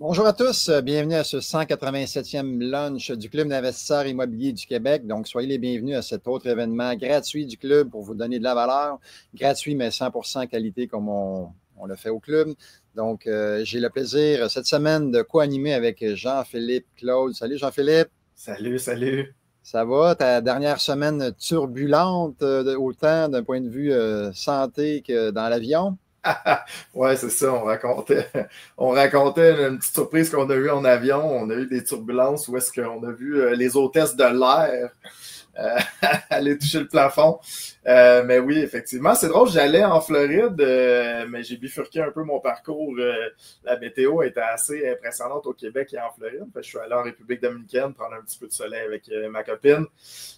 Bonjour à tous, bienvenue à ce 187e lunch du Club d'investisseurs immobiliers du Québec. Donc, soyez les bienvenus à cet autre événement gratuit du club pour vous donner de la valeur. Gratuit, mais 100% qualité comme on le fait au club. Donc, j'ai le plaisir cette semaine de co-animer avec Jean-Philippe Claude. Salut Jean-Philippe. Salut, salut. Ça va? Ta dernière semaine turbulente, autant d'un point de vue santé que dans l'avion? Ouais, c'est ça, on racontait une petite surprise qu'on a eue en avion. On a eu des turbulences où est-ce qu'on a vu les hôtesses de l'air aller toucher le plafond. Mais oui, effectivement, c'est drôle, j'allais en Floride, mais j'ai bifurqué un peu mon parcours. La météo était assez impressionnante au Québec et en Floride. Fait que je suis allé en République dominicaine prendre un petit peu de soleil avec ma copine.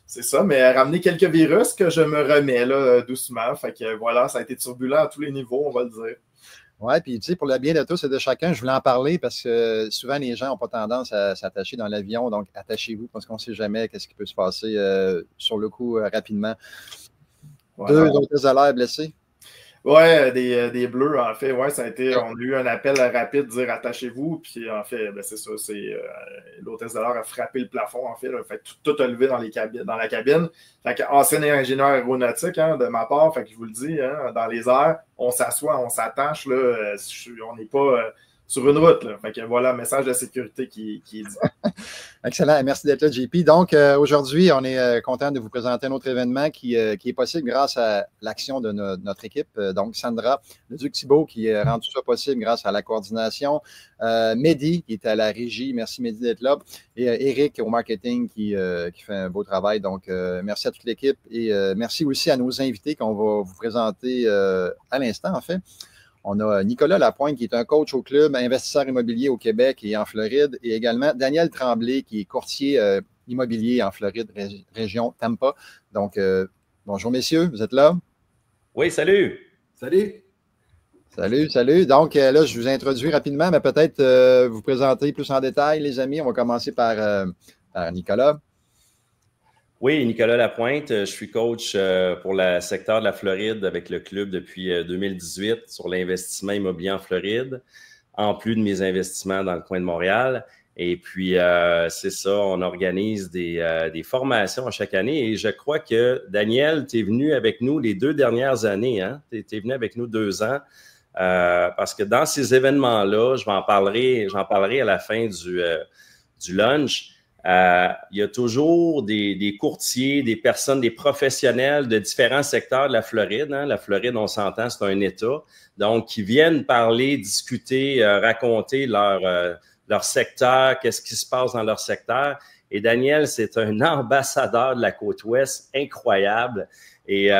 C'est ça, mais ramener quelques virus que je me remets là, doucement. Fait que voilà, ça a été turbulent à tous les niveaux, on va le dire. Oui, puis tu sais, pour le bien de tous et de chacun, je voulais en parler parce que souvent les gens n'ont pas tendance à s'attacher dans l'avion, donc attachez-vous parce qu'on ne sait jamais qu'est-ce qui peut se passer sur le coup rapidement. Voilà. 2 hôtesses de l'air blessés. Ouais, des bleus, en fait. Ouais, ça a été. On a eu un appel rapide, dire attachez-vous. Puis en fait, ben, c'est ça. L'hôtesse de l'air a frappé le plafond, en fait. Là, fait tout a levé dans la cabine. Fait que ancien ingénieur aéronautique, hein, de ma part, fait que je vous le dis, hein, dans les airs, on s'assoit, on s'attache, là, on n'est pas sur une route, là. Fait que voilà, message de sécurité qui est dit. Excellent. Merci d'être là, JP. Donc, aujourd'hui, on est content de vous présenter un autre événement qui est possible grâce à l'action de notre équipe. Donc, Sandra Leduc-Thibault qui rend tout ça possible grâce à la coordination. Mehdi qui est à la régie. Merci, Mehdi, d'être là. Et Eric au marketing qui fait un beau travail. Donc, merci à toute l'équipe et merci aussi à nos invités qu'on va vous présenter à l'instant, en fait. On a Nicolas Lapointe, qui est un coach au club, investisseur immobilier au Québec et en Floride, et également Daniel Tremblay, qui est courtier immobilier en Floride, région Tampa. Donc, bonjour messieurs, vous êtes là? Oui, salut! Salut! Salut. Donc, là, je vous introduis rapidement, mais peut-être vous présenter plus en détail, les amis. On va commencer par Nicolas. Oui, Nicolas Lapointe. Je suis coach pour le secteur de la Floride avec le club depuis 2018 sur l'investissement immobilier en Floride, en plus de mes investissements dans le coin de Montréal. Et puis, c'est ça, on organise des formations à chaque année. Et je crois que, Daniel, tu es venu avec nous les 2 dernières années. Hein? Tu es venu avec nous 2 ans. Parce que dans ces événements-là, j'en parlerai à la fin du lunch. Il y a toujours des courtiers, des personnes, des professionnels de différents secteurs de la Floride. Hein. La Floride, on s'entend, c'est un État. Donc, qui viennent parler, discuter, raconter leur secteur, qu'est-ce qui se passe dans leur secteur. Et Daniel, c'est un ambassadeur de la Côte-Ouest incroyable. Et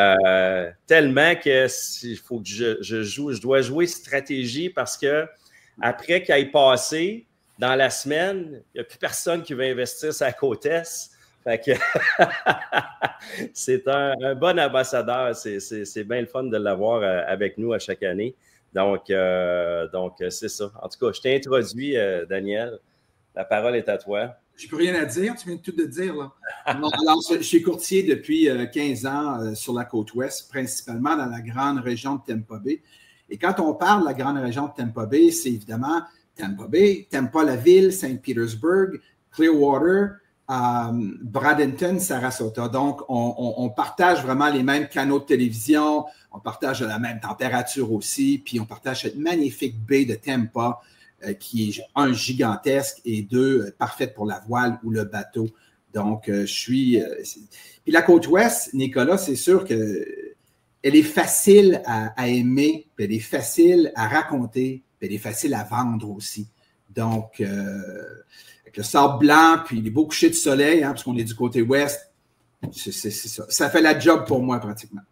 tellement que il faut que je dois jouer stratégie parce que après qu'il ait passé, dans la semaine, il n'y a plus personne qui veut investir sur la côte est. Fait que c'est un bon ambassadeur. C'est bien le fun de l'avoir avec nous à chaque année. Donc c'est ça. En tout cas, je t'ai introduit, Daniel. La parole est à toi. Je n'ai plus rien à dire. Tu viens tout de dire, là. Non, alors, je suis courtier depuis 15 ans sur la côte ouest, principalement dans la grande région de Tampa Bay. Et quand on parle de la grande région de Tampa Bay, c'est évidemment Tampa Bay, Tampa la ville, Saint Petersburg, Clearwater, Bradenton, Sarasota. Donc, on partage vraiment les mêmes canaux de télévision, on partage la même température aussi, puis on partage cette magnifique baie de Tampa qui est, 1, gigantesque et 2, parfaite pour la voile ou le bateau. Donc, je suis... puis la côte ouest, Nicolas, c'est sûr que elle est facile à aimer, puis elle est facile à raconter, puis elle est facile à vendre aussi. Donc, avec le sable blanc, puis les beaux couchers de soleil, hein, parce qu'on est du côté ouest, c'est ça. Ça fait la job pour moi, pratiquement.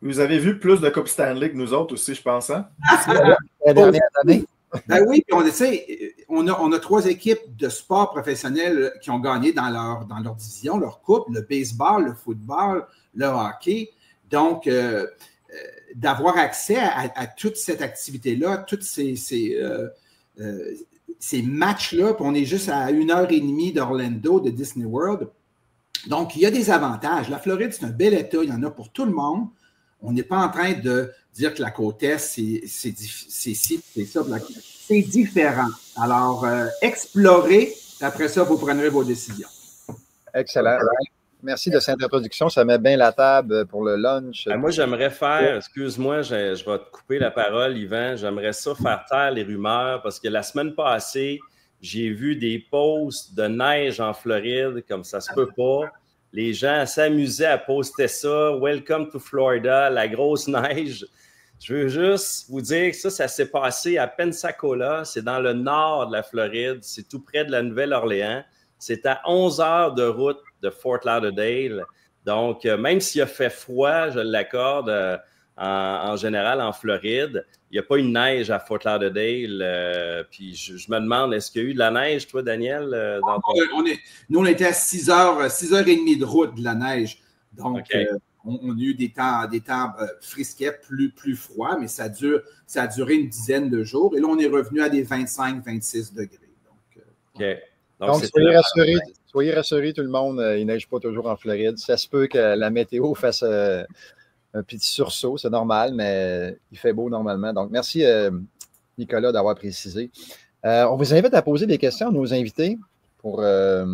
Vous avez vu plus de Coupe Stanley que nous autres aussi, je pense, hein? La dernière année. Ben oui, on a 3 équipes de sport professionnels qui ont gagné dans leur division, leur coupe, le baseball, le football, le hockey. Donc, d'avoir accès à toute cette activité-là, tous ces matchs-là, puis on est juste à 1h30 d'Orlando, de Disney World. Donc, il y a des avantages. La Floride, c'est un bel État, il y en a pour tout le monde. On n'est pas en train de dire que la côte est, c'est ci, c'est ça. C'est différent. Alors, explorez. Après ça, vous prendrez vos décisions. Excellent. Merci de cette introduction. Ça met bien la table pour le lunch. Moi, j'aimerais faire, excuse-moi, je vais te couper la parole, Yvan. J'aimerais ça faire taire les rumeurs parce que la semaine passée, j'ai vu des posts de neige en Floride comme ça se peut pas. Les gens s'amusaient à poster ça. Welcome to Florida, la grosse neige. Je veux juste vous dire que ça s'est passé à Pensacola. C'est dans le nord de la Floride. C'est tout près de la Nouvelle-Orléans. C'est à 11 heures de route de Fort Lauderdale. Donc, même s'il a fait froid, je l'accorde, en général en Floride, il n'y a pas une neige à Fort Lauderdale. Puis je me demande, est-ce qu'il y a eu de la neige, toi, Daniel? Nous, on était à 6h30 de route de la neige. Donc, okay. On a eu des temps frisquets, plus froids, mais ça a duré une dizaine de jours. Et là, on est revenu à des 25-26 degrés. Donc, soyez rassurés, tout le monde, il ne neige pas toujours en Floride. Ça se peut que la météo fasse un petit sursaut, c'est normal, mais il fait beau normalement. Donc, merci Nicolas d'avoir précisé. On vous invite à poser des questions à nos invités pour que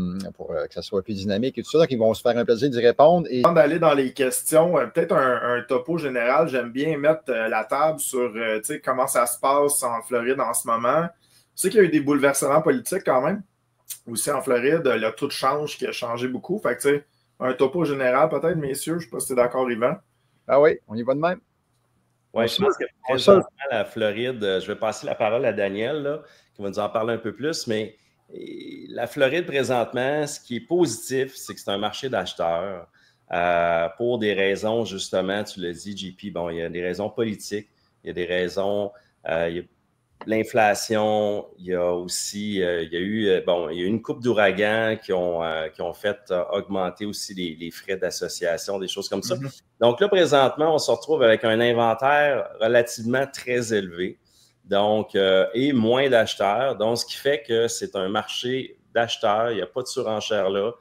ça soit plus dynamique et tout ça. Donc, ils vont se faire un plaisir d'y répondre. Avant d'aller dans les questions, peut-être un topo général. J'aime bien mettre la table sur comment ça se passe en Floride en ce moment. Je sais qu'il y a eu des bouleversements politiques quand même. Aussi en Floride, le taux de change qui a changé beaucoup. Fait que, tu sais, un topo général peut-être, messieurs. Je ne sais pas si tu es d'accord, Yvan. Ah oui, on y va de même. Oui, je pense que présentement, la Floride, je vais passer la parole à Daniel, là, qui va nous en parler un peu plus, mais la Floride, présentement, ce qui est positif, c'est que c'est un marché d'acheteurs pour des raisons, justement, tu l'as dit, JP, bon, il y a des raisons politiques, il y a des raisons, il y a l'inflation, il y a aussi, il y a eu une couple d'ouragans qui ont fait augmenter aussi les frais d'association, des choses comme ça. Mm-hmm. Donc là, présentement, on se retrouve avec un inventaire relativement très élevé, donc, et moins d'acheteurs. Donc, ce qui fait que c'est un marché d'acheteurs, il n'y a pas de surenchère là.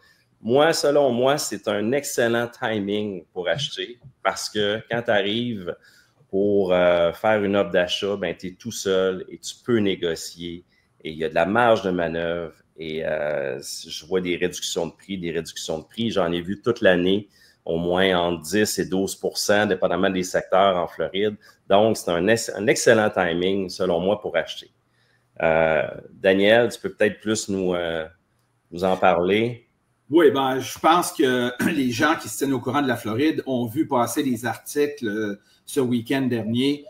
Moi, selon moi, c'est un excellent timing pour acheter parce que quand tu arrives pour faire une offre d'achat, ben, tu es tout seul et tu peux négocier et il y a de la marge de manœuvre et je vois des réductions de prix. J'en ai vu toute l'année, au moins entre 10 et 12 % dépendamment des secteurs en Floride. Donc, c'est un excellent timing, selon moi, pour acheter. Daniel, tu peux peut-être plus nous en parler? Oui, ben, je pense que les gens qui se tiennent au courant de la Floride ont vu passer des articles ce week-end dernier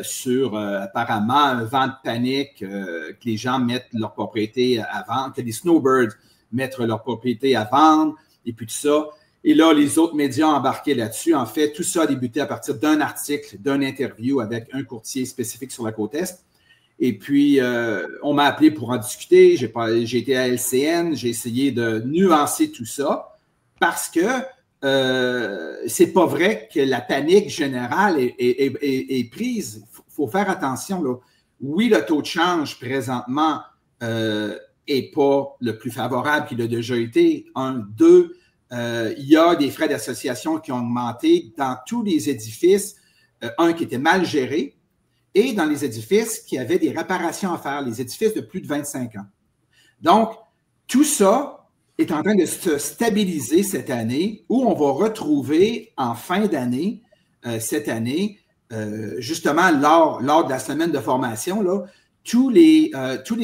sur apparemment un vent de panique, que les gens mettent leur propriété à vendre, que les snowbirds mettent leur propriété à vendre et puis tout ça. Et là, les autres médias ont embarqué là-dessus. En fait, tout ça a débuté à partir d'un article, d'une interview avec un courtier spécifique sur la côte Est. Et puis, on m'a appelé pour en discuter. J'ai été à LCN, j'ai essayé de nuancer tout ça parce que c'est pas vrai que la panique générale est prise. Il faut faire attention, là. Oui, le taux de change présentement n'est pas le plus favorable qu'il a déjà été. 1, 2, il y a des frais d'association qui ont augmenté dans tous les édifices. Un qui était mal géré et dans les édifices qui avaient des réparations à faire, les édifices de plus de 25 ans. Donc, tout ça est en train de se stabiliser cette année où on va retrouver en fin d'année, cette année, justement lors de la semaine de formation, là, tous les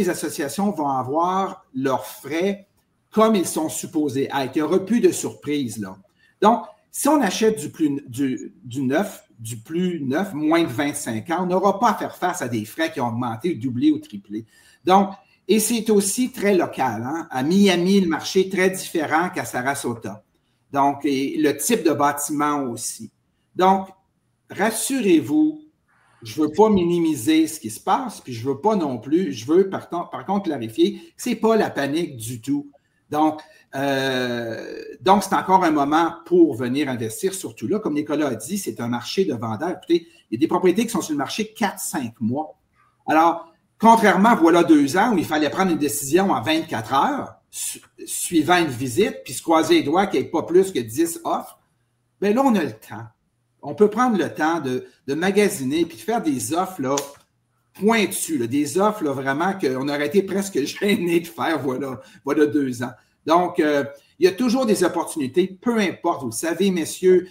associations vont avoir leurs frais comme ils sont supposés être. Il n'y aura plus de surprise, là. Donc, si on achète du neuf, du plus neuf, moins de 25 ans, on n'aura pas à faire face à des frais qui ont augmenté, doublé ou triplé. Donc, et c'est aussi très local. Hein? À Miami, le marché est très différent qu'à Sarasota. Donc, et le type de bâtiment aussi. Donc, rassurez-vous, je ne veux pas minimiser ce qui se passe, puis je ne veux pas non plus, je veux par contre clarifier que ce n'est pas la panique du tout. Donc, c'est encore un moment pour venir investir, surtout là. Comme Nicolas a dit, c'est un marché de vendeurs. Écoutez, il y a des propriétés qui sont sur le marché 4-5 mois. Alors, contrairement à voilà 2 ans où il fallait prendre une décision en 24 heures, suivant une visite, puis se croiser les doigts qu'il n'y ait pas plus que 10 offres, bien là, on a le temps. On peut prendre le temps de magasiner puis de faire des offres là, pointues, là, des offres là, vraiment qu'on aurait été presque gêné de faire voilà 2 ans. Donc, il y a toujours des opportunités, peu importe. Vous le savez, messieurs,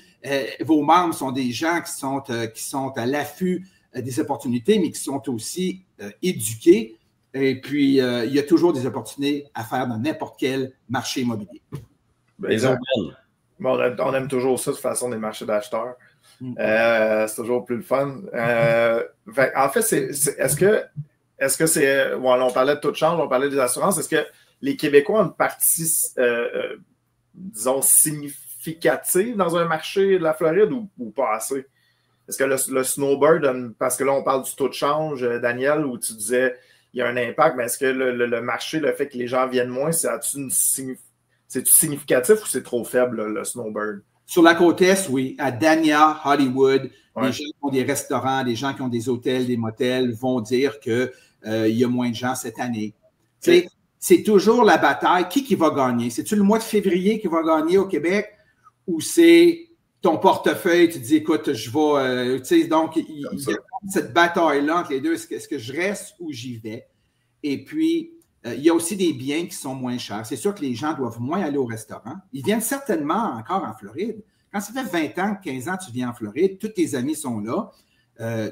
vos membres sont des gens qui sont à l'affût des opportunités, mais qui sont aussi éduqués. Et puis, il y a toujours des opportunités à faire dans n'importe quel marché immobilier. Les aubaines. On aime toujours ça de façon des marchés d'acheteurs. C'est toujours plus le fun. En fait, est-ce que c'est. Bon, on parlait de taux de change, on parlait des assurances. Est-ce que les Québécois ont une partie, disons, significative dans un marché de la Floride ou pas assez? Est-ce que le snowbird, parce que là, on parle du taux de change, Daniel, où tu disais il y a un impact, mais est-ce que le marché, le fait que les gens viennent moins, c'est-tu significatif ou c'est trop faible, le snowbird? Sur la côte Est, oui. À Dania, Hollywood, les gens qui ont des restaurants, les gens qui ont des hôtels, des motels vont dire qu'il y a moins de gens cette année. Okay. C'est toujours la bataille. Qui va gagner? C'est-tu le mois de février qui va gagner au Québec ou c'est ton portefeuille? Tu te dis, écoute, je vais... donc, il y a cette bataille-là entre les deux. Est-ce que je reste ou j'y vais? Et puis, il y a aussi des biens qui sont moins chers. C'est sûr que les gens doivent moins aller au restaurant. Ils viennent certainement encore en Floride. Quand ça fait 20 ans, 15 ans que tu viens en Floride, tous tes amis sont là.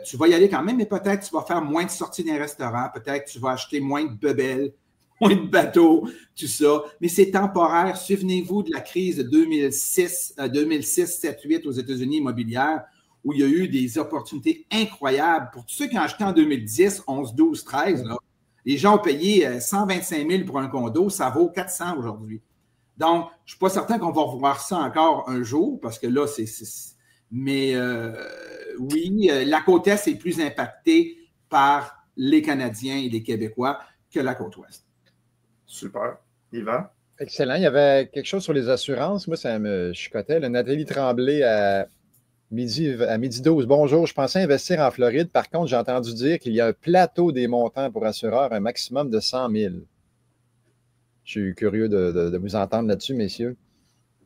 Tu vas y aller quand même, mais peut-être tu vas faire moins de sorties d'un restaurant. Peut-être tu vas acheter moins de bebelles, moins de bateaux, tout ça. Mais c'est temporaire. Souvenez-vous de la crise de 2006, 7, 8 aux États-Unis immobilière, où il y a eu des opportunités incroyables. Pour tous ceux qui ont acheté en 2010, 11, 12, 13, là, les gens ont payé 125 000 pour un condo, ça vaut 400 aujourd'hui. Donc, je ne suis pas certain qu'on va revoir ça encore un jour, parce que là, Mais oui, la côte Est est plus impactée par les Canadiens et les Québécois que la côte Ouest. Super. Yvan? Excellent. Il y avait quelque chose sur les assurances. Moi, ça me chicotait. Nathalie Tremblay à midi 12. Bonjour, je pensais investir en Floride. Par contre, j'ai entendu dire qu'il y a un plateau des montants pour assureurs, un maximum de 100 000. Je suis curieux de vous entendre là-dessus, messieurs.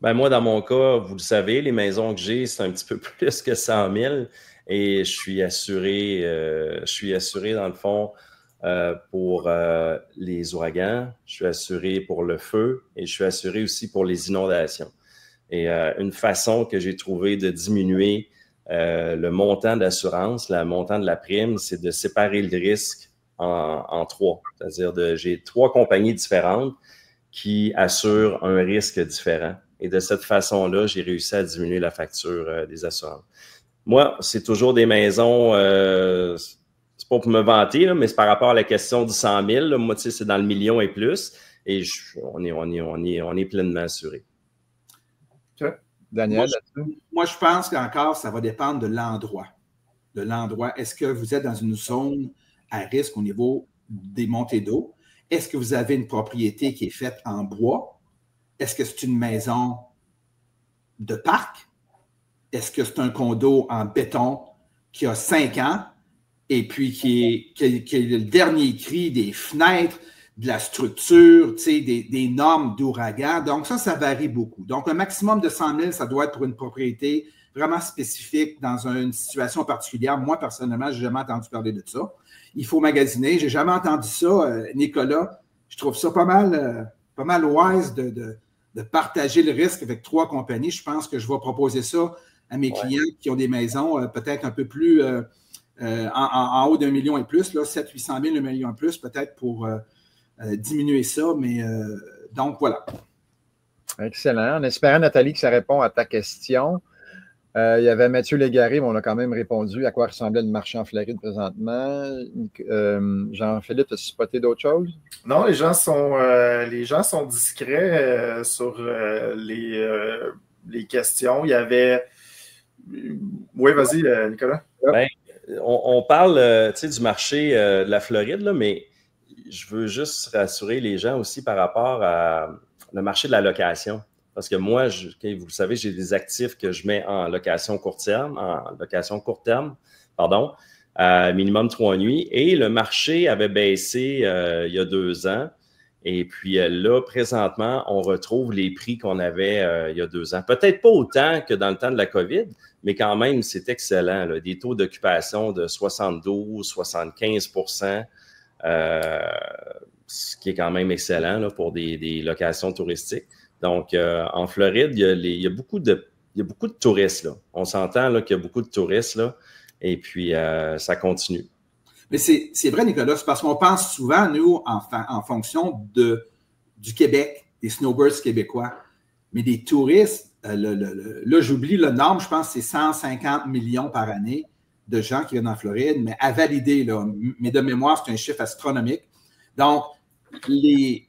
Ben moi, dans mon cas, vous le savez, les maisons que j'ai, c'est un petit peu plus que 100 000 et je suis assuré dans le fond pour les ouragans, je suis assuré pour le feu et je suis assuré aussi pour les inondations. Et une façon que j'ai trouvé de diminuer le montant d'assurance, le montant de la prime, c'est de séparer le risque en 3. C'est-à-dire j'ai 3 compagnies différentes qui assurent un risque différent. Et de cette façon-là, j'ai réussi à diminuer la facture des assurances. Moi, c'est toujours des maisons, c'est pas pour me vanter, là, mais c'est par rapport à la question du 100 000. Là, moi, tu sais, c'est dans le million et plus. Et on est pleinement assuré. Daniel, moi, je pense qu'encore, ça va dépendre de l'endroit. Est-ce que vous êtes dans une zone à risque au niveau des montées d'eau? Est-ce que vous avez une propriété qui est faite en bois? Est-ce que c'est une maison de parc? Est-ce que c'est un condo en béton qui a 5 ans et puis qui est le dernier cri des fenêtres, de la structure, des normes d'ouragan? Donc, ça varie beaucoup. Donc, un maximum de 100 000, ça doit être pour une propriété vraiment spécifique dans une situation particulière. Moi, personnellement, je n'ai jamais entendu parler de ça. Il faut magasiner. Je n'ai jamais entendu ça, Nicolas. Je trouve ça pas mal wise de partager le risque avec 3 compagnies. Je pense que je vais proposer ça à mes clients qui ont des maisons peut-être un peu plus en haut d'1 million et plus, 700 000, 1 million et plus, peut-être pour diminuer ça. Mais donc, voilà. Excellent. En espérant, Nathalie, que ça répond à ta question. Il y avait Mathieu Légaré, mais on a quand même répondu à quoi ressemblait le marché en Floride présentement. Jean-Philippe, as-tu spoté d'autres choses? Non, les gens sont discrets sur les questions. Il y avait... Oui, vas-y, Nicolas. Ben, on parle du marché de la Floride, là, mais je veux juste rassurer les gens aussi par rapport à le marché de la location. Parce que moi, vous le savez, j'ai des actifs que je mets en location court terme, minimum 3 nuits. Et le marché avait baissé il y a 2 ans. Et puis là, présentement, on retrouve les prix qu'on avait il y a 2 ans. Peut-être pas autant que dans le temps de la COVID, mais quand même, c'est excellent, là. Des taux d'occupation de 72-75 ce qui est quand même excellent là, pour des locations touristiques. Donc, en Floride, il y a beaucoup de touristes. Là. On s'entend là, qu'il y a beaucoup de touristes, là, et puis ça continue. Mais c'est vrai, Nicolas, c'est parce qu'on pense souvent, nous, en fonction du Québec, des snowbirds québécois, mais des touristes, là, j'oublie le nombre, je pense que c'est 150 millions par année de gens qui viennent en Floride, mais à valider, là, mais de mémoire, c'est un chiffre astronomique. Donc, les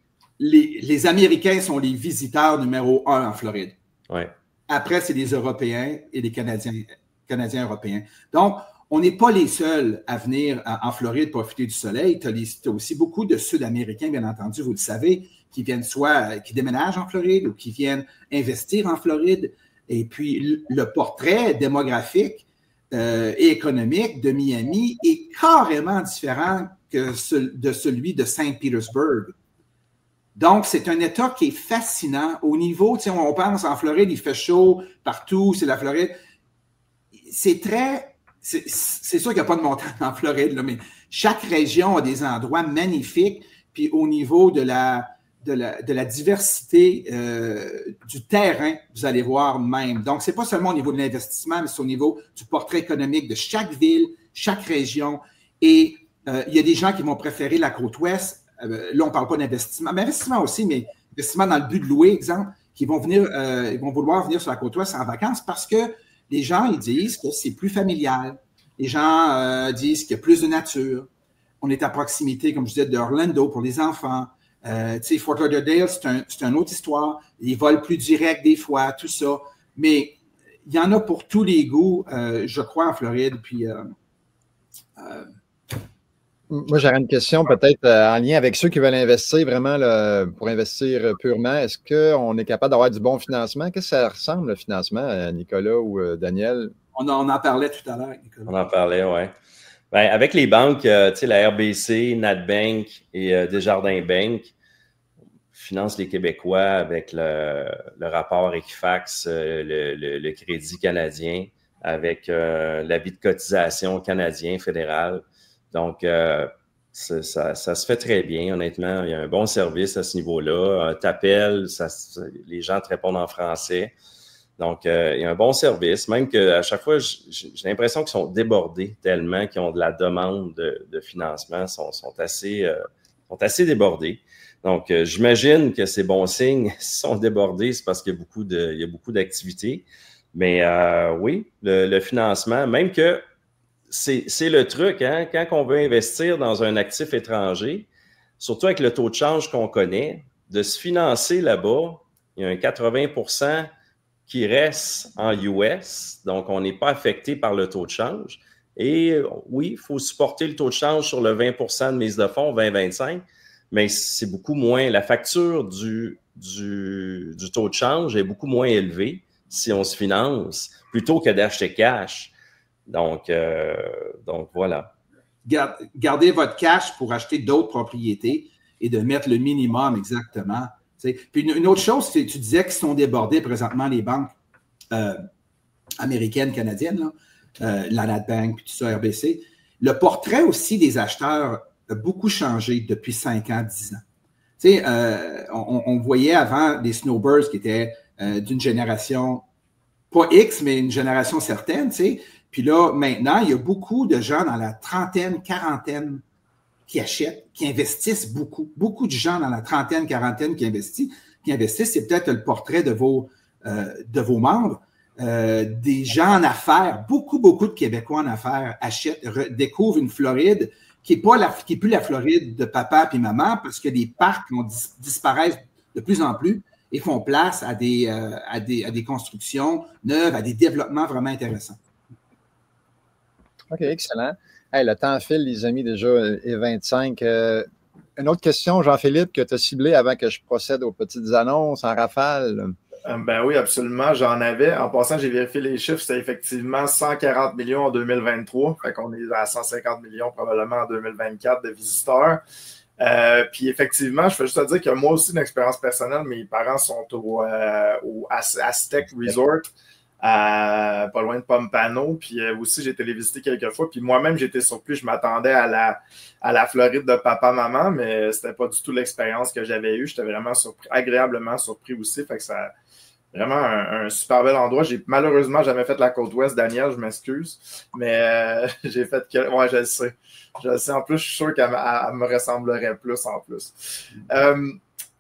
Américains sont les visiteurs numéro 1 en Floride. Ouais. Après, c'est les Européens et les Canadiens européens. Donc, on n'est pas les seuls à venir en Floride profiter du soleil. Tu as aussi beaucoup de Sud-Américains, bien entendu, vous le savez, qui viennent qui déménagent en Floride ou qui viennent investir en Floride. Et puis, le portrait démographique et économique de Miami est carrément différent que de celui de Saint-Pétersbourg. Donc, c'est un État qui est fascinant au niveau, tu sais, on pense en Floride, il fait chaud partout, c'est la Floride. C'est sûr qu'il n'y a pas de montagne en Floride, là, mais chaque région a des endroits magnifiques, puis au niveau de la diversité du terrain, vous allez voir même. Donc, ce n'est pas seulement au niveau de l'investissement, mais c'est au niveau du portrait économique de chaque ville, chaque région. Et il y a des gens qui vont préférer la côte ouest. Là, on ne parle pas d'investissement, mais investissement aussi, mais investissement dans le but de louer, exemple, qui vont ils vont vouloir venir sur la côte ouest en vacances parce que les gens, ils disent que c'est plus familial. Les gens disent qu'il y a plus de nature. On est à proximité, comme je disais, d'Orlando pour les enfants. Tu sais, Fort Lauderdale, c'est une autre histoire. Les vols plus directs des fois, tout ça. Mais il y en a pour tous les goûts, je crois, en Floride. Puis, moi, j'aurais une question peut-être en lien avec ceux qui veulent investir vraiment là, pour investir purement. Est-ce qu'on est capable d'avoir du bon financement? Qu'est-ce que ça ressemble, le financement, Nicolas ou Daniel? On en parlait tout à l'heure, Nicolas. On en parlait, oui. Ben, avec les banques, tu sais, la RBC, NatBank et Desjardins Bank financent les Québécois avec le rapport Equifax, le crédit canadien, avec l'avis de cotisation canadien fédéral. Donc, ça se fait très bien, honnêtement. Il y a un bon service à ce niveau-là. T'appelles, les gens te répondent en français. Donc, il y a un bon service. Même qu'à chaque fois, j'ai l'impression qu'ils sont débordés tellement qu'ils ont de la demande de financement, sont assez débordés. Donc, j'imagine que c'est bon signe. S'ils sont débordés, c'est parce qu'il y a beaucoup d'activités. Mais oui, le financement, même que c'est le truc, hein? Quand on veut investir dans un actif étranger, surtout avec le taux de change qu'on connaît, de se financer là-bas, il y a un 80% qui reste en US, donc on n'est pas affecté par le taux de change. Et oui, il faut supporter le taux de change sur le 20% de mise de fonds, 20-25, mais c'est beaucoup moins, la facture du taux de change est beaucoup moins élevée si on se finance plutôt que d'acheter cash. Donc voilà. Gardez votre cash pour acheter d'autres propriétés et de mettre le minimum exactement. T'sais. Puis une autre chose, tu disais qu'ils sont débordés présentement, les banques américaines, canadiennes, là, la NatBank, puis tout ça, RBC. Le portrait aussi des acheteurs a beaucoup changé depuis 5 ans, 10 ans. On voyait avant des snowbirds qui étaient d'une génération, pas X, mais une génération certaine, tu sais. Puis là, maintenant, il y a beaucoup de gens dans la trentaine, quarantaine qui achètent, qui investissent beaucoup. Beaucoup de gens dans la trentaine, quarantaine qui investissent. C'est peut-être le portrait de vos membres. Des gens en affaires, beaucoup de Québécois en affaires achètent, découvrent une Floride qui n'est plus la Floride de papa et maman parce que les parcs disparaissent de plus en plus et font place à des constructions neuves, à des développements vraiment intéressants. OK, excellent. Hey, le temps file, les amis, déjà, et 25. Une autre question, Jean-Philippe, que tu as ciblée avant que je procède aux petites annonces en rafale. Ben oui, absolument. J'en avais. En passant, j'ai vérifié les chiffres. C'était effectivement 140 millions en 2023. Fait qu'on est à 150 millions probablement en 2024 de visiteurs. Puis effectivement, je veux juste te dire que moi aussi, une expérience personnelle, mes parents sont au Aztec Resort, pas loin de Pompano. Puis aussi, j'ai été les visiter quelques fois. Puis moi-même, j'étais surpris. Je m'attendais à la Floride de papa-maman, mais c'était pas du tout l'expérience que j'avais eue. J'étais vraiment surpris, agréablement surpris aussi. Fait que ça vraiment un super bel endroit. J'ai malheureusement jamais fait la côte ouest, Daniel, je m'excuse. Mais j'ai fait que. Ouais, je le sais. Je le sais. En plus, je suis sûr qu'elle me ressemblerait plus en plus.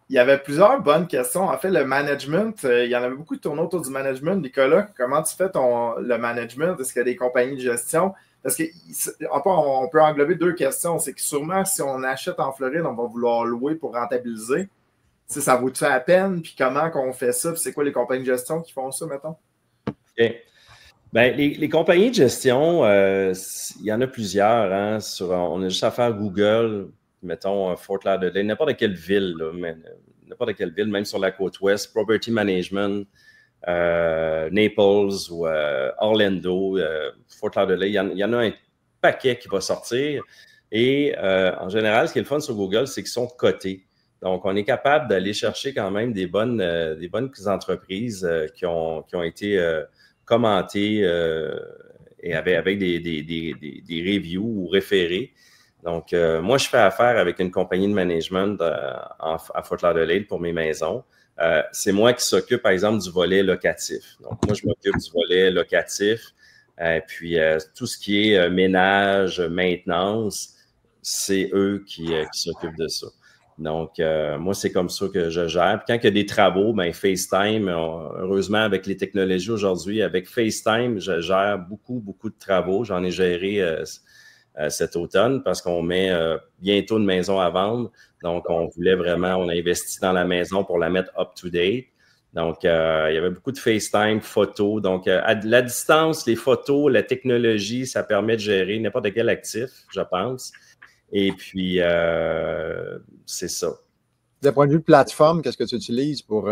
Il y avait plusieurs bonnes questions. En fait, le management, il y en avait beaucoup de tournées autour du management. Nicolas, comment tu fais le management? Est-ce qu'il y a des compagnies de gestion? Parce qu'on peut englober deux questions. C'est que sûrement, si on achète en Floride, on va vouloir louer pour rentabiliser. Ça vaut-tu la peine? Puis comment qu'on fait ça? Puis c'est quoi les compagnies de gestion qui font ça, mettons? OK. Bien, les compagnies de gestion, il y en a plusieurs. Hein, on a juste à faire Google, mettons Fort Lauderdale, n'importe quelle ville, même sur la côte ouest, Property Management, Naples ou Orlando, Fort Lauderdale, il y en a un paquet qui va sortir. Et en général, ce qui est le fun sur Google, c'est qu'ils sont cotés. Donc, on est capable d'aller chercher quand même des bonnes entreprises qui ont été commentées et avec des reviews ou référés. Donc, moi, je fais affaire avec une compagnie de management à Fort Lauderdale pour mes maisons. C'est moi qui s'occupe, par exemple, du volet locatif. Donc, moi, je m'occupe du volet locatif. Puis, tout ce qui est ménage, maintenance, c'est eux qui s'occupent de ça. Donc, moi, c'est comme ça que je gère. Puis quand il y a des travaux, bien, FaceTime, heureusement, avec les technologies aujourd'hui, avec FaceTime, je gère beaucoup de travaux. J'en ai géré cet automne parce qu'on met bientôt une maison à vendre. Donc, on a investi dans la maison pour la mettre up-to-date. Donc, il y avait beaucoup de FaceTime, photos. Donc, à la distance, les photos, la technologie, ça permet de gérer n'importe quel actif, je pense. Et puis, c'est ça. D'un point de vue de plateforme, qu'est-ce que tu utilises pour…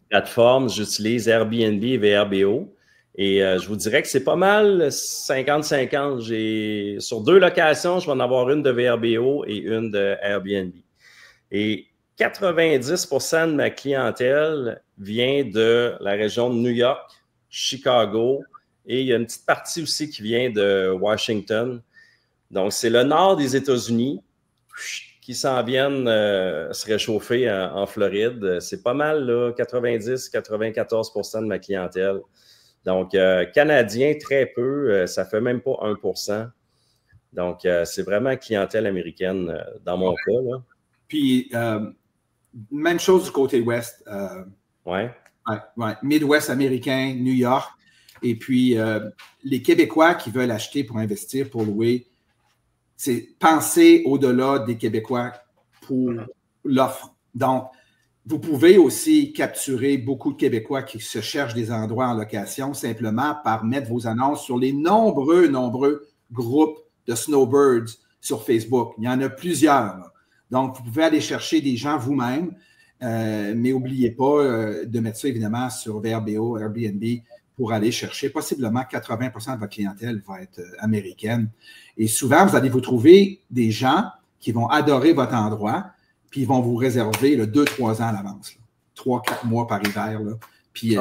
Plateforme, j'utilise Airbnb et VRBO. Et je vous dirais que c'est pas mal 50-50. Sur 2 locations, je vais en avoir une de VRBO et une de Airbnb. Et 90% de ma clientèle vient de la région de New York, Chicago, et il y a une petite partie aussi qui vient de Washington. Donc, c'est le nord des États-Unis qui s'en viennent se réchauffer en Floride. C'est pas mal, là, 90-94% de ma clientèle. Donc, Canadiens, très peu. Ça fait même pas 1%. Donc, c'est vraiment clientèle américaine dans mon cas. Là. Puis, même chose du côté ouest. Ouais. Midwest américain, New York. Et puis, les Québécois qui veulent acheter pour investir, pour louer, c'est penser au-delà des Québécois pour l'offre. Donc, vous pouvez aussi capturer beaucoup de Québécois qui se cherchent des endroits en location simplement par mettre vos annonces sur les nombreux groupes de snowbirds sur Facebook. Il y en a plusieurs. Là. Donc, vous pouvez aller chercher des gens vous-même, mais n'oubliez pas de mettre ça évidemment sur VRBO, Airbnb, pour aller chercher. Possiblement 80% de votre clientèle va être américaine. Et souvent, vous allez vous trouver des gens qui vont adorer votre endroit, puis ils vont vous réserver 2-3 ans à l'avance. 3-4 mois par hiver. Là. Puis,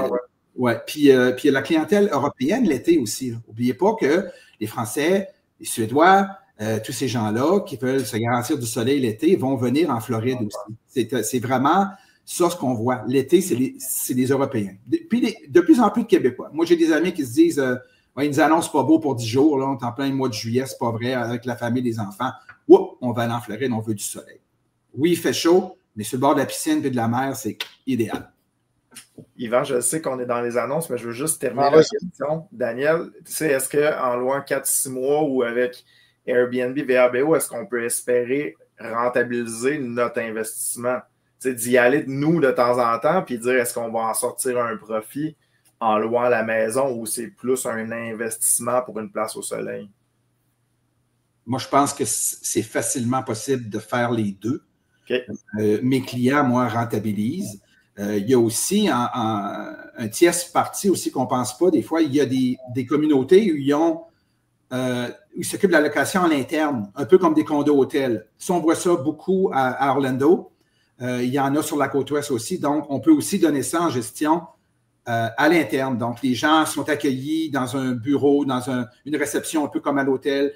puis la clientèle européenne l'été aussi. N'oubliez pas que les Français, les Suédois, tous ces gens-là qui veulent se garantir du soleil l'été vont venir en Floride aussi. C'est vraiment ça ce qu'on voit. L'été, c'est les Européens. Puis de plus en plus de Québécois. Moi, j'ai des amis qui se disent ils nous annoncent pas beau pour 10 jours. Là, on est en plein mois de juillet, c'est pas vrai, avec la famille, les enfants. Oups, on va aller en Floride, on veut du soleil. Oui, il fait chaud, mais sur le bord de la piscine et de la mer, c'est idéal. Yvan, je sais qu'on est dans les annonces, mais je veux juste terminer la question. Daniel, tu sais, est-ce qu'en louant 4-6 mois ou avec Airbnb, VRBO, est-ce qu'on peut espérer rentabiliser notre investissement? Tu sais, d'y aller de nous de temps en temps, puis dire est-ce qu'on va en sortir un profit en louant la maison ou c'est plus un investissement pour une place au soleil? Moi, je pense que c'est facilement possible de faire les deux. Okay. Mes clients, moi, rentabilisent. Il y a aussi un tierce partie aussi qu'on ne pense pas. Des fois, il y a des communautés où ils ont ils s'occupent de la location à l'interne, un peu comme des condos hôtels. Ça, on voit ça beaucoup à Orlando. Il y en a sur la côte ouest aussi. Donc, on peut aussi donner ça en gestion à l'interne. Donc, les gens sont accueillis dans un bureau, dans une réception un peu comme à l'hôtel,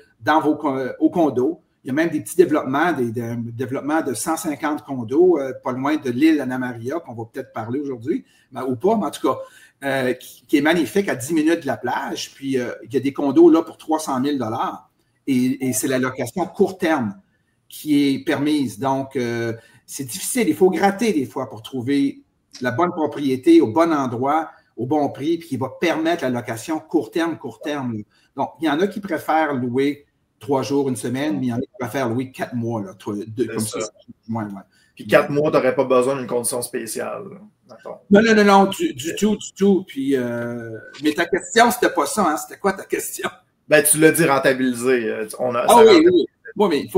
au condo. Il y a même des petits développements, des développements de 150 condos, pas loin de l'île Anna Maria, qu'on va peut-être parler aujourd'hui, ou pas, mais en tout cas, qui est magnifique à 10 minutes de la plage. Puis, il y a des condos là pour 300 000 et c'est la location court terme qui est permise. Donc, c'est difficile. Il faut gratter des fois pour trouver la bonne propriété au bon endroit, au bon prix, puis qui va permettre la location court terme. Donc, il y en a qui préfèrent louer 3 jours, une semaine, mais il y en a qui préfèrent louer 4 mois. Là, comme ça. Ouais. Puis 4 mois, tu n'aurais pas besoin d'une condition spéciale. Non, du tout. Puis, mais ta question, c'était pas ça. Hein? C'était quoi ta question? Ben, tu l'as dit, rentabiliser. Oui. Oui, mais il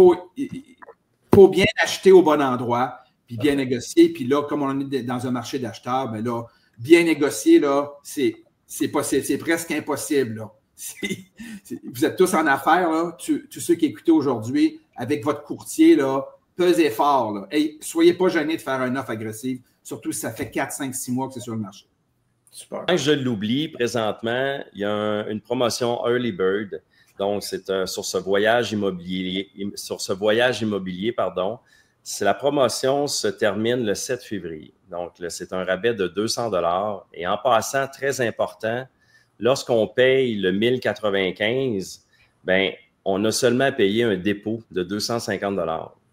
faut bien acheter au bon endroit, puis bien négocier. Puis là, comme on est dans un marché d'acheteurs, ben là, bien négocier, là, c'est presque impossible. Là. Vous êtes tous en affaires, là, tous ceux qui écoutent aujourd'hui, avec votre courtier, là, pesez fort. Là. Hey, soyez pas gênés de faire une offre agressive, surtout si ça fait 4, 5, 6 mois que c'est sur le marché. Super. Quand je l'oublie, présentement, il y a une promotion Early Bird. Donc, c'est sur ce voyage immobilier, la promotion se termine le 7 février. Donc, c'est un rabais de 200 $. Et en passant, très important, lorsqu'on paye le 1095, ben, on a seulement payé un dépôt de 250 $.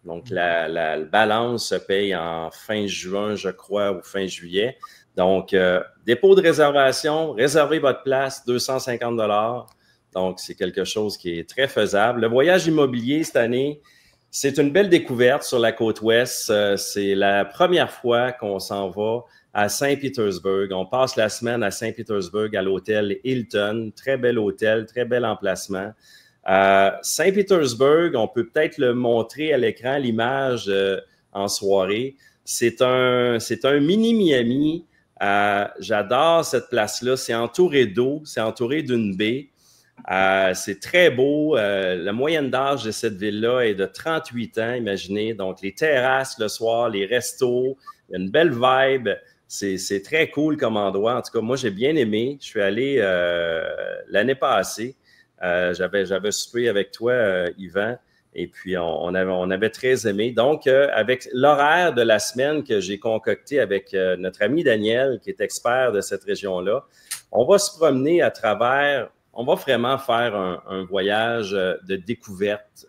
Donc, la balance se paye en fin juin, je crois, ou fin juillet. Donc, dépôt de réservation, réservez votre place, 250 $. Donc, c'est quelque chose qui est très faisable. Le voyage immobilier cette année, c'est une belle découverte sur la côte ouest. C'est la première fois qu'on s'en va à Saint-Pétersbourg. On passe la semaine à Saint-Pétersbourg à l'hôtel Hilton. Très bel hôtel, très bel emplacement. Saint-Pétersbourg, on peut peut-être le montrer à l'écran, l'image en soirée. C'est un mini Miami. J'adore cette place-là. C'est entouré d'eau, c'est entouré d'une baie. C'est très beau. La moyenne d'âge de cette ville-là est de 38 ans, imaginez. Donc, les terrasses le soir, les restos, il y a une belle vibe. C'est très cool comme endroit. En tout cas, moi, j'ai bien aimé. Je suis allé l'année passée. J'avais soupé avec toi, Yvan, et puis on avait très aimé. Donc, avec l'horaire de la semaine que j'ai concocté avec notre ami Daniel, qui est expert de cette région-là, on va se promener à travers... On va vraiment faire un voyage de découverte,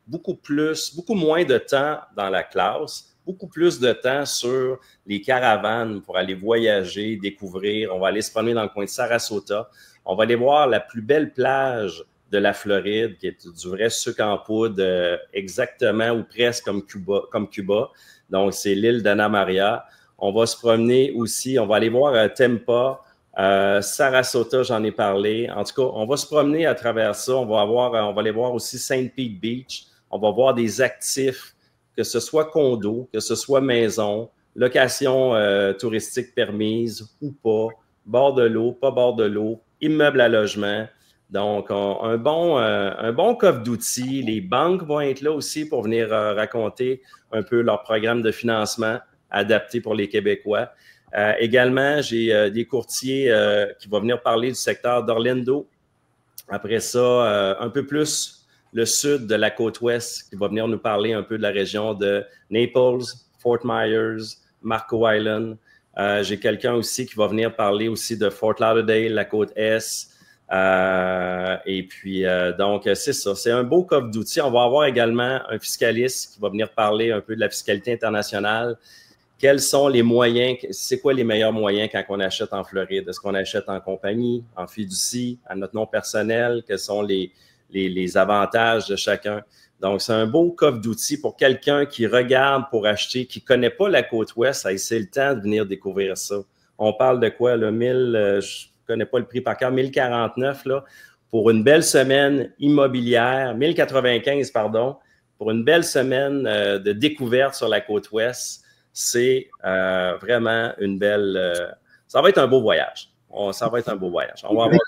beaucoup moins de temps dans la classe, beaucoup plus de temps sur les caravanes pour aller voyager, découvrir. On va aller se promener dans le coin de Sarasota. On va aller voir la plus belle plage de la Floride, qui est du vrai sucre en poudre, exactement ou presque comme Cuba. Donc, c'est l'île d'Anna Maria. On va se promener aussi, on va aller voir Tampa, Sarasota, j'en ai parlé. En tout cas, on va se promener à travers ça. On va aller voir aussi St. Pete Beach. On va voir des actifs, que ce soit condo, que ce soit maison, location touristique permise ou pas, bord de l'eau, pas bord de l'eau, immeuble à logement. Donc, un bon coffre d'outils. Les banques vont être là aussi pour venir raconter un peu leur programme de financement adapté pour les Québécois. Également, j'ai des courtiers qui vont venir parler du secteur d'Orlando. Après ça, un peu plus le sud de la côte ouest qui va venir nous parler un peu de la région de Naples, Fort Myers, Marco Island. J'ai quelqu'un aussi qui va venir parler aussi de Fort Lauderdale, la côte est. Et puis, donc, c'est ça. C'est un beau coffre d'outils. On va avoir également un fiscaliste qui va venir parler un peu de la fiscalité internationale. Quels sont les moyens, c'est quoi les meilleurs moyens quand on achète en Floride? Est-ce qu'on achète en compagnie, en fiducie, à notre nom personnel? Quels sont les avantages de chacun? Donc, c'est un beau coffre d'outils pour quelqu'un qui regarde pour acheter, qui ne connaît pas la côte ouest, c'est le temps de venir découvrir ça. On parle de quoi, là? Je ne connais pas le prix par cœur, 1049, là, pour une belle semaine immobilière, 1095, pardon, pour une belle semaine de découverte sur la côte ouest. C'est vraiment une belle... ça va être un beau voyage. Ça va être un beau voyage. On va avoir...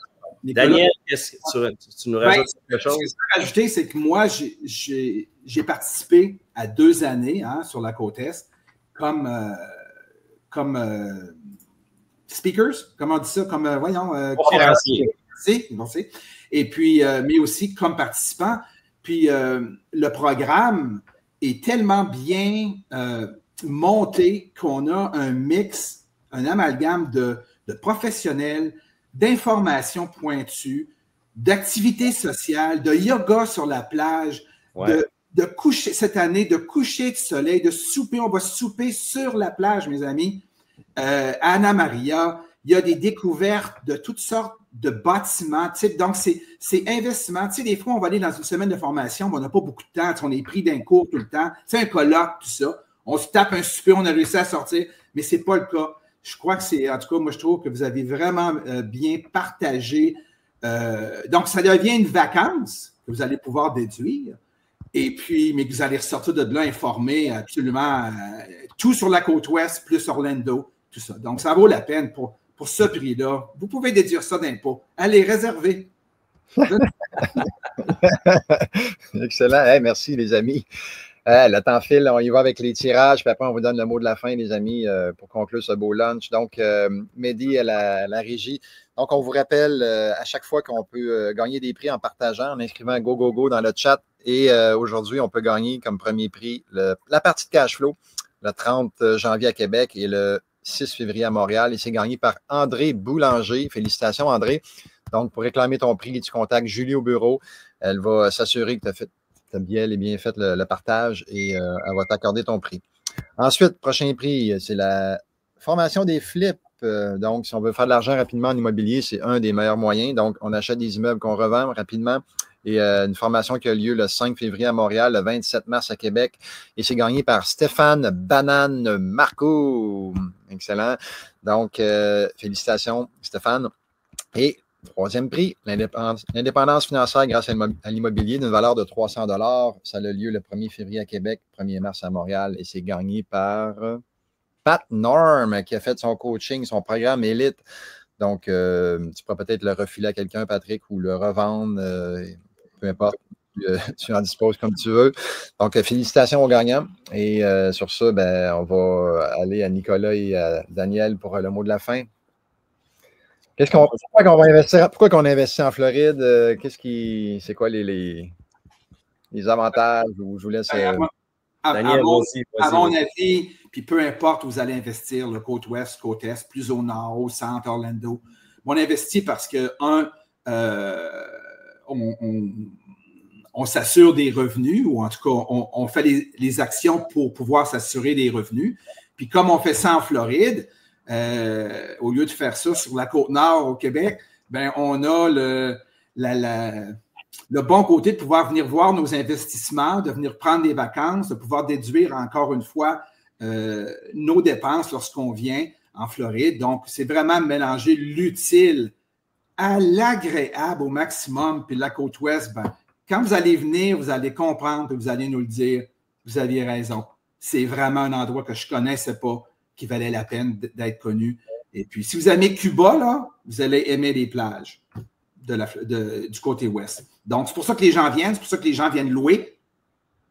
Nicolas. Daniel, qu'est-ce que tu nous rajoutes quelque chose? Ce que je veux rajouter, c'est que moi, j'ai participé à 2 années sur la côte Est comme speakers, comment on dit ça? Comme, Conférencier. Et puis, mais aussi comme participant. Puis, le programme est tellement bien monté qu'on a un mix, un amalgame de professionnels, d'informations pointues, d'activités sociales, de yoga sur la plage, de coucher cette année, de coucher de soleil, de souper. On va souper sur la plage, mes amis. Anna Maria, il y a des découvertes de toutes sortes de bâtiments. Donc, c'est investissement. Des fois, on va aller dans une semaine de formation, mais on n'a pas beaucoup de temps. On est pris d'un cours tout le temps. C'est un colloque, tout ça. On se tape un souper, on a réussi à sortir, mais ce n'est pas le cas. Je crois que c'est, en tout cas, moi, je trouve que vous avez vraiment bien partagé. Donc, ça devient une vacance que vous allez pouvoir déduire. Et puis, mais que vous allez ressortir de là informé absolument tout sur la côte ouest, plus Orlando, tout ça. Donc, ça vaut la peine pour ce prix-là. Vous pouvez déduire ça d'impôt. Allez, réservez. Excellent. Hey, merci, les amis. Le temps file, on y va avec les tirages, puis après, on vous donne le mot de la fin, les amis, pour conclure ce beau lunch. Donc, Mehdi à la régie. Donc, on vous rappelle à chaque fois qu'on peut gagner des prix en partageant, en inscrivant Go, Go, Go dans le chat. Et aujourd'hui, on peut gagner comme premier prix la partie de cash flow le 30 janvier à Québec et le 6 février à Montréal. Et c'est gagné par André Boulanger. Félicitations, André. Donc, pour réclamer ton prix, tu contactes Julie au bureau. Elle va s'assurer que tu as bien fait le partage et elle va t'accorder ton prix. Ensuite, prochain prix, c'est la formation des flips. Donc, si on veut faire de l'argent rapidement en immobilier, c'est un des meilleurs moyens. Donc, on achète des immeubles qu'on revend rapidement. Et une formation qui a lieu le 5 février à Montréal, le 27 mars à Québec. Et c'est gagné par Stéphane Banane Marco. Excellent. Donc, félicitations, Stéphane. Et troisième prix, l'indépendance financière grâce à l'immobilier d'une valeur de 300 $. Ça a lieu le 1er février à Québec, 1er mars à Montréal. Et c'est gagné par Pat Norm, qui a fait son coaching, son programme élite. Donc, tu pourras peut-être le refiler à quelqu'un, Patrick, ou le revendre, peu importe. Tu en disposes comme tu veux. Donc, félicitations aux gagnants. Et sur ça, on va aller à Nicolas et à Daniel pour le mot de la fin. Pourquoi qu'on va investir? Pourquoi qu'on investit en Floride? C'est quoi les avantages? Je vous laisse. Daniel, à mon avis, puis peu importe où vous allez investir, le côte ouest, côte est, plus au nord, au centre, Orlando, on investit parce que, on s'assure des revenus, ou en tout cas, on fait les actions pour pouvoir s'assurer des revenus. Puis comme on fait ça en Floride, au lieu de faire ça sur la côte nord au Québec, on a le bon côté de pouvoir venir voir nos investissements, de venir prendre des vacances, de pouvoir déduire encore une fois nos dépenses lorsqu'on vient en Floride. Donc, c'est vraiment mélanger l'utile à l'agréable au maximum. Puis la côte ouest, quand vous allez venir, vous allez comprendre, vous allez nous le dire, vous aviez raison. C'est vraiment un endroit que je ne connaissais pas, qui valait la peine d'être connu. Et puis, si vous aimez Cuba, là, vous allez aimer les plages du côté ouest. Donc, c'est pour ça que les gens viennent, c'est pour ça que les gens viennent louer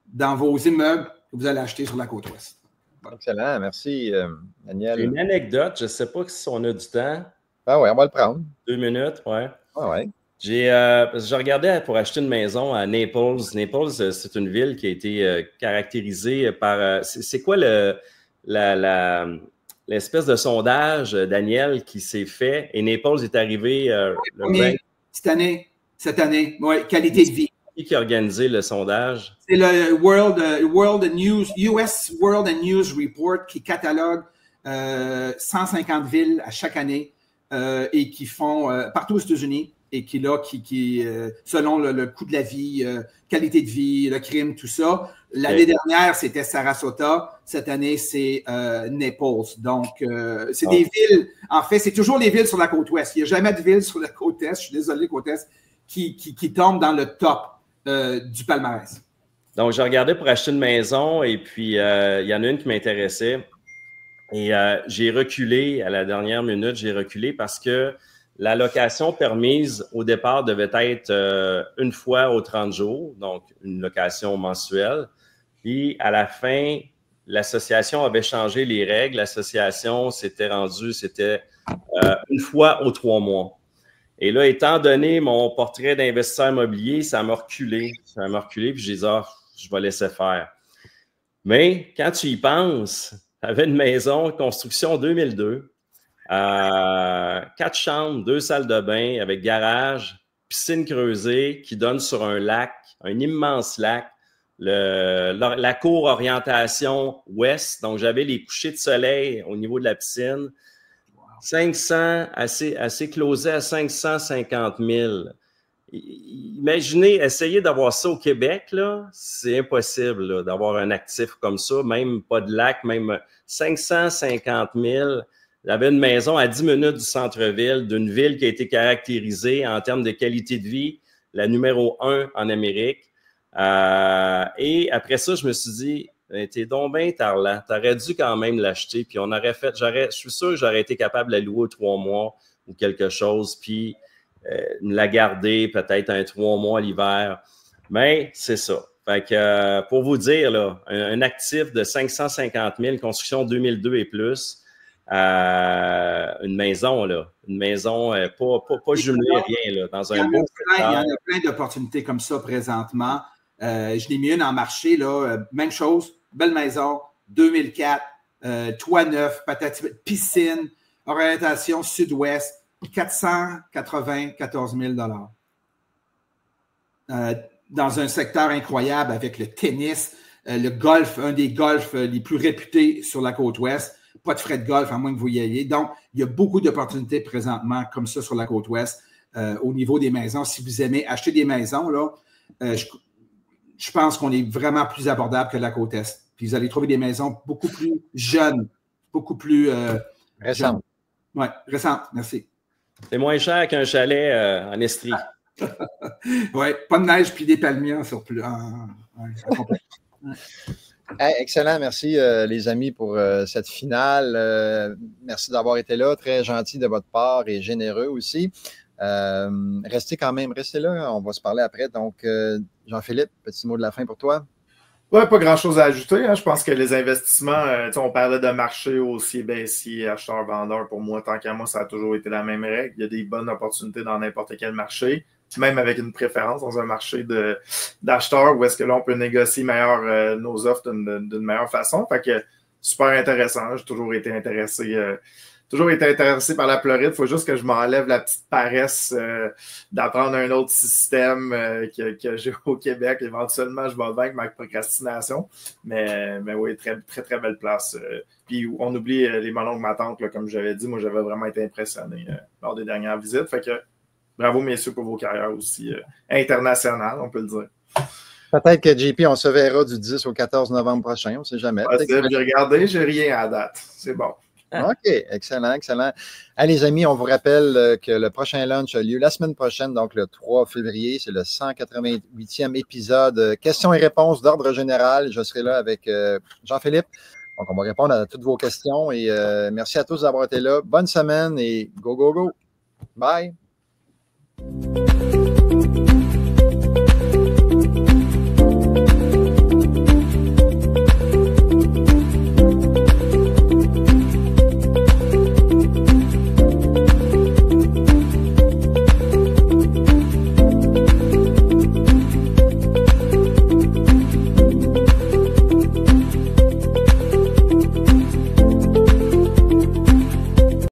dans vos immeubles que vous allez acheter sur la côte ouest. Voilà. Excellent, merci Daniel. Une anecdote, je ne sais pas si on a du temps. Ah oui, on va le prendre. 2 minutes, ouais. Ah ouais. J'ai regardé pour acheter une maison à Naples. Naples, c'est une ville qui a été caractérisée par... c'est quoi l'espèce de sondage, Daniel, qui s'est fait? Et Naples est arrivé cette année. Oui, qualité de vie. Qui a organisé le sondage? C'est le US World and News Report qui catalogue 150 villes à chaque année et qui font partout aux États-Unis et qui selon le coût de la vie, qualité de vie, le crime, tout ça. L'année dernière, c'était Sarasota. Cette année, c'est Naples. Donc, c'est des villes. En fait, c'est toujours les villes sur la côte ouest. Il n'y a jamais de villes sur la côte est. Je suis désolé, côte est, qui tombent dans le top du palmarès. Donc, j'ai regardé pour acheter une maison et puis il y en a une qui m'intéressait. Et j'ai reculé à la dernière minute. J'ai reculé parce que La location permise au départ devait être une fois aux 30 jours, donc une location mensuelle. Puis à la fin, l'association avait changé les règles. L'association c'était une fois aux 3 mois. Et là, étant donné mon portrait d'investisseur immobilier, ça m'a reculé. Puis j'ai dit, je vais laisser faire. Mais quand tu y penses, tu avais une maison construction 2002. 4 chambres, 2 salles de bain avec garage, piscine creusée qui donne sur un lac, un immense lac. La cour orientation ouest, donc j'avais les couchers de soleil au niveau de la piscine. 500, assez closé à 550 000. Imaginez, essayer d'avoir ça au Québec, là, c'est impossible là, d'avoir un actif comme ça, même pas de lac, même 550 000. J'avais une maison à 10 minutes du centre-ville, d'une ville qui a été caractérisée en termes de qualité de vie, la numéro 1 en Amérique. Et après ça, je me suis dit, t'es donc bien tarlant, t'aurais dû quand même l'acheter, puis on aurait fait, je suis sûr que j'aurais été capable de la louer aux 3 mois ou quelque chose, puis la garder peut-être un 3 mois l'hiver. Mais c'est ça. Fait que pour vous dire, là, un actif de 550 000, construction 2002 et plus, une maison, pas jumelée, rien, là, dans un beau secteur. Il y en a plein d'opportunités comme ça présentement. Je l'ai mis une en marché, là, même chose, belle maison, 2004, toit neuf, piscine, orientation sud-ouest, 494 000 dans un secteur incroyable avec le tennis, le golf, un des golfs les plus réputés sur la côte ouest. Pas de frais de golf, à moins que vous y ayez. Donc, il y a beaucoup d'opportunités présentement comme ça sur la côte ouest au niveau des maisons. Si vous aimez acheter des maisons, là, je pense qu'on est vraiment plus abordable que la côte est. Puis vous allez trouver des maisons beaucoup plus jeunes, beaucoup plus récentes. Oui, récentes, merci. C'est moins cher qu'un chalet en Estrie. Oui, pas de neige puis des palmiers sur plus. Hey, excellent, merci les amis pour cette finale. Merci d'avoir été là, très gentil de votre part et généreux aussi. Restez là, on va se parler après. Donc, Jean-Philippe, petit mot de la fin pour toi. Oui, pas grand-chose à ajouter. Hein. Je pense que les investissements, on parlait de marché haussier, baissier, acheteur, vendeur. Pour moi, tant qu'à moi, ça a toujours été la même règle. Il y a des bonnes opportunités dans n'importe quel marché, même avec une préférence dans un marché d'acheteurs où est-ce que là, on peut négocier nos offres d'une meilleure façon. Fait que super intéressant. J'ai toujours été intéressé par la Floride. Il faut juste que je m'enlève la petite paresse d'apprendre un autre système que j'ai au Québec. Éventuellement, je vais vaincre ma procrastination. Mais oui, très, très, très belle place. Puis on oublie les mononcles, ma tante, là, comme j'avais dit. Moi, j'avais vraiment été impressionné lors des dernières visites. Fait que bravo, messieurs, pour vos carrières aussi internationales, on peut le dire. Peut-être que JP, on se verra du 10 au 14 novembre prochain. On ne sait jamais. J'ai regardé, j'ai rien à date. C'est bon. OK, excellent, excellent. Allez, les amis, on vous rappelle que le prochain lunch a lieu la semaine prochaine, donc le 3 février. C'est le 188e épisode. Questions et réponses d'ordre général. Je serai là avec Jean-Philippe. Donc, on va répondre à toutes vos questions. Et merci à tous d'avoir été là. Bonne semaine et go, go, go. Bye.